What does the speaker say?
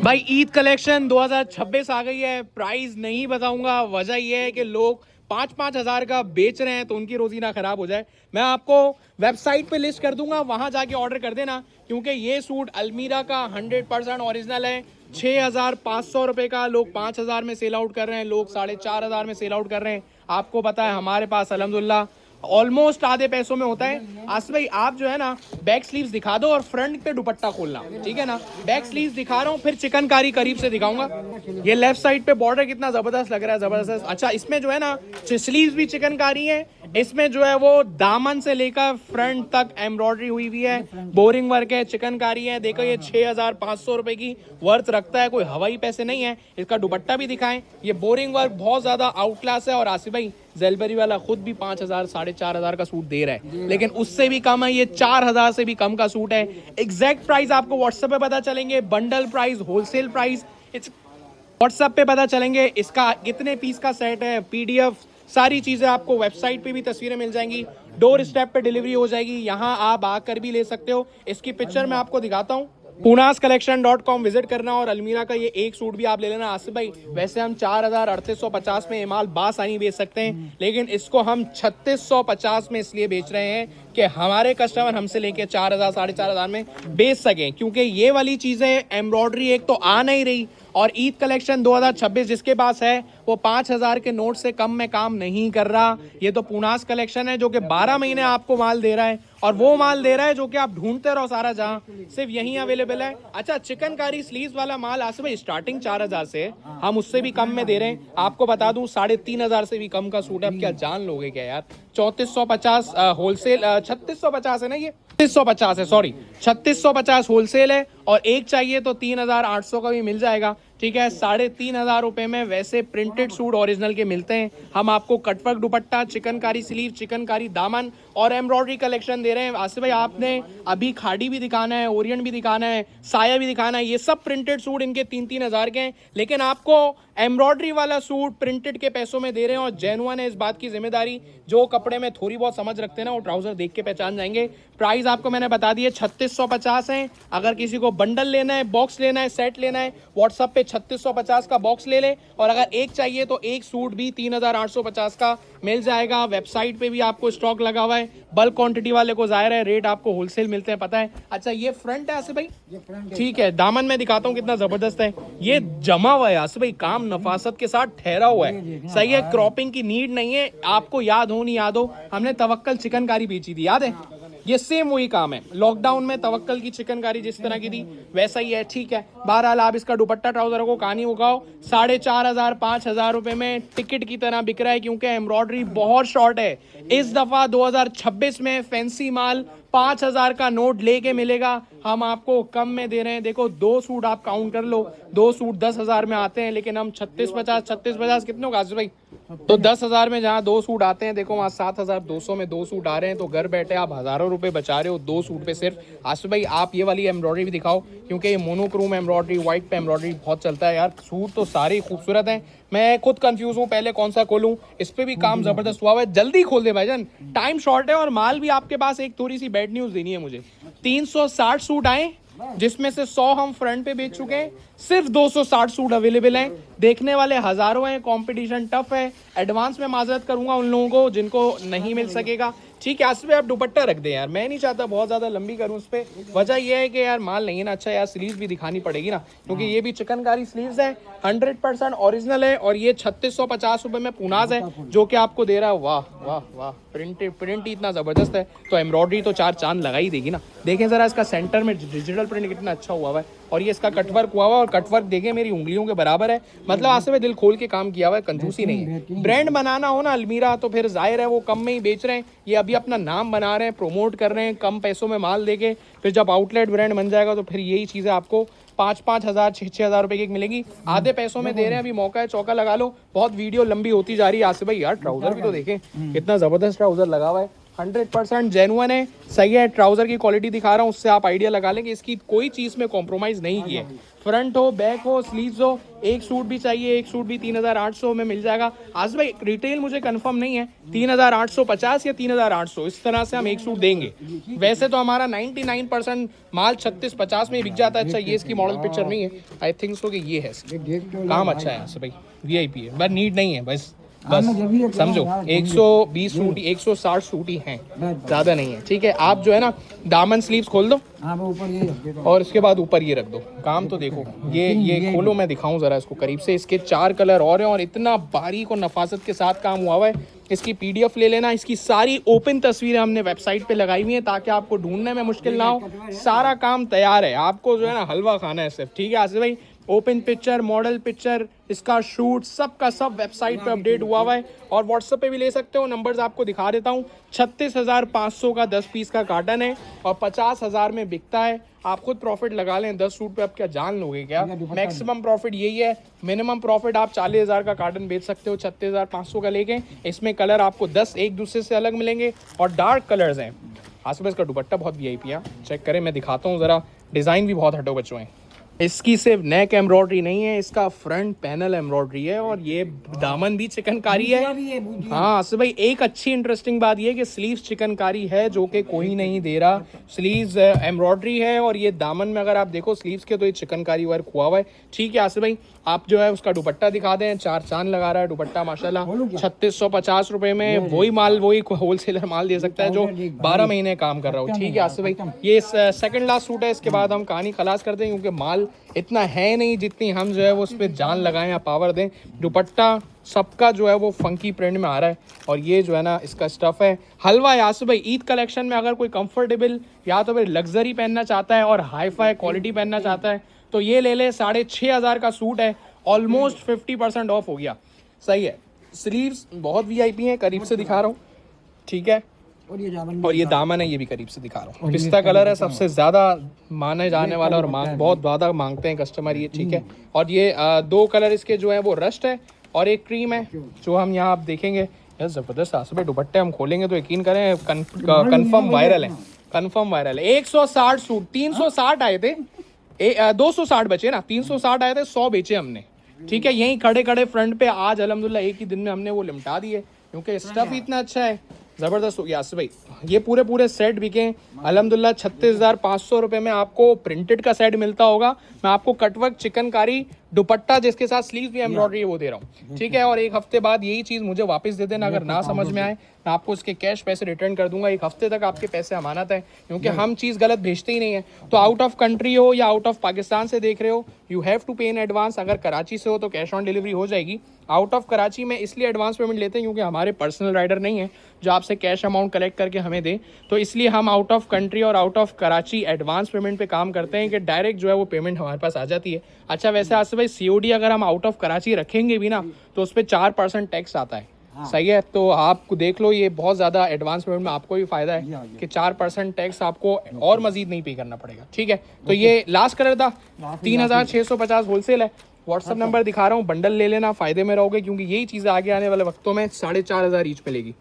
भाई ईद कलेक्शन 2026 आ गई है। प्राइस नहीं बताऊंगा, वजह यह है कि लोग 5-5 हज़ार का बेच रहे हैं तो उनकी रोजी ना खराब हो जाए। मैं आपको वेबसाइट पे लिस्ट कर दूंगा, वहां जाके ऑर्डर कर देना, क्योंकि ये सूट अलमीरा का 100% ओरिजिनल है। 6,500 रुपए का लोग 5,000 में सेल आउट कर रहे हैं, लोग 4,500 में सेल आउट कर रहे हैं। आपको पता है हमारे पास अल्हम्दुलिल्लाह ऑलमोस्ट आधे पैसों में होता है। आसिफ भाई आप जो है ना बैक स्लीव्स दिखा दो और फ्रंट पे दुपट्टा खोलना, ठीक है ना। बैक स्लीव्स दिखा रहा हूँ, फिर चिकनकारी करीब से दिखाऊंगा। ये लेफ्ट साइड पे बॉर्डर कितना जबरदस्त लग रहा है, जबरदस्त। अच्छा, इसमें जो है ना स्लीव्स भी चिकनकारी है। इसमें जो है वो दामन से लेकर फ्रंट तक एम्ब्रॉयडरी हुई हुई है, बोरिंग वर्क है, चिकनकारी है। देखो ये 6,500 रुपए की वर्थ रखता है, कोई हवाई पैसे नहीं है। इसका दुपट्टा भी दिखाएं, ये बोरिंग वर्क बहुत ज्यादा आउट क्लास है। और आसिफ भाई जेलबरी वाला खुद भी 5,000 4,500 का सूट दे रहा है, लेकिन उससे भी कम है, ये 4,000 से भी कम का सूट है। एग्जैक्ट प्राइस आपको व्हाट्सएप पे पता चलेंगे, bundle price, wholesale price WhatsApp पे पता चलेंगे। इसका कितने पीस का सेट है, पीडीएफ, सारी चीजें आपको वेबसाइट पे भी तस्वीरें मिल जाएंगी, डोर स्टेप पे डिलीवरी हो जाएगी। यहाँ आप आकर भी ले सकते हो। इसकी पिक्चर मैं आपको दिखाता हूँ। punascollection.com विजिट करना और अलमीरा का ये एक सूट भी आप ले लेना। आसिफ भाई वैसे हम 4,3850 में एमाल बासानी बेच सकते हैं, लेकिन इसको हम 3,650 में इसलिए बेच रहे हैं कि हमारे कस्टमर हमसे लेके 4,000 4,500 में बेच सकें, क्योंकि ये वाली चीजें एम्ब्रॉयडरी एक तो आ नहीं रही, और ईद कलेक्शन 2026 जिसके पास है वो 5,000 के नोट से कम में काम नहीं कर रहा। ये तो पुनास कलेक्शन है जो कि 12 महीने आपको माल दे रहा है, और वो माल दे रहा है जो कि आप ढूंढते रहो सारा जहां, सिर्फ यहीं अवेलेबल है। अच्छा, चिकनकारी स्लीव्स वाला माल आसिफ भाई स्टार्टिंग 4,000 से है, हम उससे भी कम में दे रहे हैं। आपको बता दूं 3,500 से भी कम का सूट है। अब क्या जान लोगे क्या यार। 3450 होलसेल, 3650 है ना, ये 3650 है, सॉरी 3650 होलसेल है, और एक चाहिए तो 3,800 का भी मिल जाएगा, ठीक है। 3,500 रुपए में वैसे प्रिंटेड सूट ओरिजिनल के मिलते हैं। हम आपको कटवर्क दुपट्टा, चिकनकारी स्लीव, चिकनकारी दामन और एम्ब्रॉयडरी कलेक्शन दे रहे हैं। आसिफ भाई आपने अभी खाड़ी भी दिखाना है, ओरिएंट भी दिखाना है, साया भी दिखाना है, ये सब प्रिंटेड सूट इनके 3-3 हज़ार के हैं, लेकिन आपको एम्ब्रॉयडरी वाला सूट प्रिंटेड के पैसों में दे रहे हैं। और जेन्युइन है, इस बात की जिम्मेदारी, जो कपड़े में थोड़ी बहुत समझ रखते हैं ना वो ट्राउजर देख के पहचान जाएंगे। प्राइस आपको मैंने बता दिए 3,650 है। अगर किसी को बंडल लेना है, बॉक्स लेना है, सेट लेना है, व्हाट्सएप पे 3,650 का बॉक्स ले ले, और अगर एक चाहिए तो एक सूट भी 3,850 का मिल जाएगा। वेबसाइट पे भी आपको स्टॉक लगा हुआ है, बल्क क्वांटिटी वाले को जाहिर है रेट आपको होलसेल मिलते हैं, पता है। अच्छा, ये फ्रंट है आसिफ भाई, ठीक है। दामन में दिखाता हूँ कितना जबरदस्त है, ये जमा हुआ है आसिफ भाई, काम नफासत के साथ ठहरा हुआ है, सही है। क्रॉपिंग की नीड नहीं है। आपको याद हो नहीं याद हो, हमने तवक्कल चिकनकारी बेची थी, याद है। ये सेम वही काम है। लॉकडाउन में तवक्कल की चिकनकारी जिस तरह की थी वैसा ही है, ठीक है। बहरहाल आप इसका दुपट्टा ट्राउजर को कहानी उगाओ, 4,500 5,000 रुपए में टिकट की तरह बिक रहा है, क्योंकि एम्ब्रॉयडरी बहुत शॉर्ट है। इस दफा 2026 में फैंसी माल 5,000 का नोट लेके मिलेगा, हम आपको कम में दे रहे हैं। देखो 2 सूट आप काउंट कर लो, 2 सूट 10,000 में आते हैं, लेकिन हम 3650 कितने होगा आसिफ भाई, तो 10,000 में जहाँ 2 सूट आते हैं, देखो वहाँ 7,200 में 2 सूट आ रहे हैं, तो घर बैठे आप हजारों रुपए बचा रहे हो 2 सूट पे सिर्फ। आसिफ भाई आप ये वाली एम्ब्रॉयडरी भी दिखाओ, क्योंकि ये मोनोक्रोम एम्ब्रॉयडरी, व्हाइट पे एम्ब्रॉयडरी बहुत चलता है यार। सूट तो सारे ही खूबसूरत हैं, मैं खुद कंफ्यूज हूँ पहले कौन सा खोलूँ। इस पे भी काम जबरदस्त हुआ है, जल्दी खोल दे भाईजान, टाइम शॉर्ट है। और माल भी आपके पास, एक थोड़ी सी बैड न्यूज देनी है मुझे, 360 सूट आए, जिसमें से 100 हम फ्रंट पे बेच चुके हैं, सिर्फ 260 सूट अवेलेबल हैं। देखने वाले हजारों हैं, कंपटीशन टफ है। एडवांस में माजरत करूंगा उन लोगों को जिनको नहीं मिल सकेगा, ठीक है। इस पे आप दुपट्टा रख दें यार, मैं नहीं चाहता बहुत ज्यादा लंबी करूं इस पे, वजह यह है कि यार माल नहीं है ना। अच्छा यार, स्लीव्स भी दिखानी पड़ेगी ना, क्योंकि ये भी चिकनकारी स्लीव्स है, 100% ओरिजिनल है, और ये 3,650 रुपए में पुनाज है जो कि आपको दे रहा है। वाह वाह वाह, प्रिंट ही इतना जबरदस्त है, तो एम्ब्रॉयडरी तो 4 चांद लगा ही देगी ना। देखें जरा इसका सेंटर में डिजिटल प्रिंट कितना अच्छा हुआ है, और ये इसका कटवर्क हुआ हुआ है, और कटवर्क देखें मेरी उंगलियों के बराबर है, मतलब आसिफ दिल खोल के काम किया हुआ है, कंजूसी नहीं है। ब्रांड बनाना हो ना अलमीरा, तो फिर जाहिर है वो कम में ही बेच रहे हैं। ये अभी अपना नाम बना रहे हैं, प्रोमोट कर रहे हैं, कम पैसों में माल देके, फिर जब आउटलेट ब्रांड बन जाएगा तो फिर यही चीज़ें आपको 5-5 हज़ार 6-6 हज़ार रुपए की मिलेगी। आधे पैसों में दे रहे हैं, अभी मौका है, चौका लगा लो। बहुत वीडियो लंबी होती जा रही है आसिफ भाई, यार ट्राउजर भी तो देखें, कितना जबरदस्त ट्राउजर लगा हुआ है, 100% जेन्युइन है, सही है। ट्राउजर की क्वालिटी दिखा रहा हूँ, उससे आप आइडिया लगा लेंगे। इसकी कोई चीज़ में कॉम्प्रोमाइज़ नहीं की है। फ्रंट हो, बैक हो, स्लीव्स हो, एक सूट भी चाहिए, एक सूट भी 3800 में मिल जाएगा। आज भाई रिटेल मुझे कंफर्म नहीं है, 3850 या 3800 इस तरह से हम एक सूट देंगे। वैसे तो हमारा 99% माल 3650 में ही बिक जाता है। अच्छा ये इसकी मॉडल पिक्चर नहीं है, आई थिंक सो कि ये है, काम अच्छा है भाई, VIP है, बस नीड नहीं है, बस समझो 120 सूट 160 सूट ही हैं, ज़्यादा नहीं है। ठीक है, आप जो है ना दामन स्लीव्स खोल दो और इसके बाद ऊपर ये रख दो। काम तो देखो, ये खोलो, मैं दिखाऊं ज़रा इसको करीब से। इसके 4 कलर और हैं और इतना बारीक और नफासत के साथ काम हुआ है। इसकी PDF ले लेना। इसकी सारी ओपन तस्वीरें हमने वेबसाइट पे लगाई हुई हैं ताकि आपको ढूंढने में मुश्किल ना हो। सारा काम तैयार है, आपको जो है ना हलवा खाना है सिर्फ। ठीक है आसिफ भाई, ओपन पिक्चर, मॉडल पिक्चर, इसका शूट सब का सब वेबसाइट पे अपडेट हुआ है और व्हाट्सएप पे भी ले सकते हो। नंबर्स आपको दिखा देता हूँ। 36,500 का 10 पीस का कार्टन है और 50,000 में बिकता है। आप खुद प्रॉफिट लगा लें, 10 सूट पे आप क्या जान लोगे क्या? मैक्सिमम प्रॉफिट यही है। मिनिमम प्रॉफिट आप 40,000 का कार्टन बेच सकते हो 36,500 का लेके। इसमें कलर आपको 10 एक दूसरे से अलग मिलेंगे और डार्क कलर्स हैं। आसपास इसका दुपट्टा बहुत VIP है, चेक करें, मैं दिखाता हूँ ज़रा। डिज़ाइन भी बहुत हटो बच्चों हैं। इसकी सिर्फ नेक एम्ब्रॉयडरी नहीं है, इसका फ्रंट पैनल एम्ब्रॉयडरी है और ये दामन भी चिकनकारी है। हाँ तो भाई एक अच्छी इंटरेस्टिंग बात ये है कि स्लीव्स चिकनकारी है, जो कि कोई नहीं दे रहा। स्लीव्स एम्ब्रॉयडरी है और ये दामन में अगर आप देखो स्लीव्स के तो ये चिकनकारी वर्क हुआ हुआ है। ठीक है आसिफ भाई, आप जो है उसका दुपट्टा दिखा दें। 4 चांद लगा रहा है दुपट्टा माशाल्लाह। 3650 रुपए में वही माल, वही होलसेलर माल दे सकता है जो 12 महीने काम कर रहा हो। ठीक है आसिफ भाई, ये सेकंड लास्ट सूट है, इसके बाद हम कहानी खलास करते हैं क्योंकि माल इतना है नहीं जितनी हम जो है वो उस पर जान लगाएं या पावर दें। दुपट्टा सबका जो है वो फंकी प्रिंट में आ रहा है और ये जो है ना इसका स्टफ है हलवा। आसिफ भाई ईद कलेक्शन में अगर कोई कंफर्टेबल या तो फिर लग्जरी पहनना चाहता है और हाई फाई क्वालिटी पहनना चाहता है तो ये ले ले। 6,500 का सूट है, ऑलमोस्ट 50% ऑफ हो गया। सही है, स्लीव्स बहुत VIP हैं, करीब से दिखा रहा हूँ। ठीक है, और ये दामन है, ये भी करीब से दिखा रहा हूँ। पिस्ता कलर है, सबसे ज़्यादा माने जाने वाला और बहुत ज़्यादा मांगते हैं कस्टमर ये। ठीक है, और ये 2 कलर इसके जो है वो रस्ट है और एक क्रीम है जो हम यहाँ आप देखेंगे। यार ज़बरदस्त आसिफ भाई दुपट्टे हम खोलेंगे तो यकीन करें कन्फर्म वायरल है, कन्फर्म वायरल है। 160 सूट, 360 आए थे, 260 बचे ना, 360 आए थे, 100 बेचे हमने। ठीक है, यहीं खड़े खड़े फ्रंट पे आज अल्हम्दुलिल्लाह एक ही दिन में हमने वो लिमटा दिए क्योंकि स्टफ इतना अच्छा है। ज़बरदस्त हो गया आसिफ भाई। ये पूरे सेट बिके अल्हम्दुलिल्लाह 36,500 रुपये में। आपको प्रिंटेड का सेट मिलता होगा। मैं आपको कटवर्क चिकनकारी दुपट्टा जिसके साथ स्लीव्स भी एम्ब्रॉयडरी है वो दे रहा हूँ। ठीक है, और एक हफ्ते बाद यही चीज़ मुझे वापस दे देना। अगर ना समझ में आए मैं आपको इसके कैश पैसे रिटर्न कर दूंगा। एक हफ्ते तक आपके पैसे अमानत है क्योंकि हम चीज़ गलत भेजते ही नहीं है। तो आउट ऑफ कंट्री हो या आउट ऑफ पाकिस्तान से देख रहे हो, यू हैव टू पे इन एडवांस। अगर कराची से हो तो कैश ऑन डिलीवरी हो जाएगी। आउट ऑफ कराची में इसलिए एडवांस पेमेंट लेते हैं क्योंकि हमारे पर्सनल राइडर नहीं है जो आपसे कैश अमाउंट कलेक्ट करके हमें दे, तो इसलिए हम आउट ऑफ कंट्री और out of Karachi advance payment पे काम करते हैं कि डायरेक्ट जो है वो पेमेंट हमारे पास आ जाती है। अच्छा वैसे आसिफ भाई COD अगर हम आउट ऑफ कराची रखेंगे भी ना तो उस पर 4% टैक्स आता है। सही है, तो आपको देख लो ये बहुत ज़्यादा एडवांस पेमेंट में आपको भी फ़ायदा है कि 4% टैक्स आपको और मजीद नहीं पे करना पड़ेगा। ठीक है, तो ये लास्ट कलर था, 3,650 होलसेल है। व्हाट्सअप नंबर दिखा रहा हूँ, बंडल ले लेना, फ़ायदे में रहोगे क्योंकि यही चीज़ें आगे आने वाले वक्तों में 4,500 ईच मिलेगी।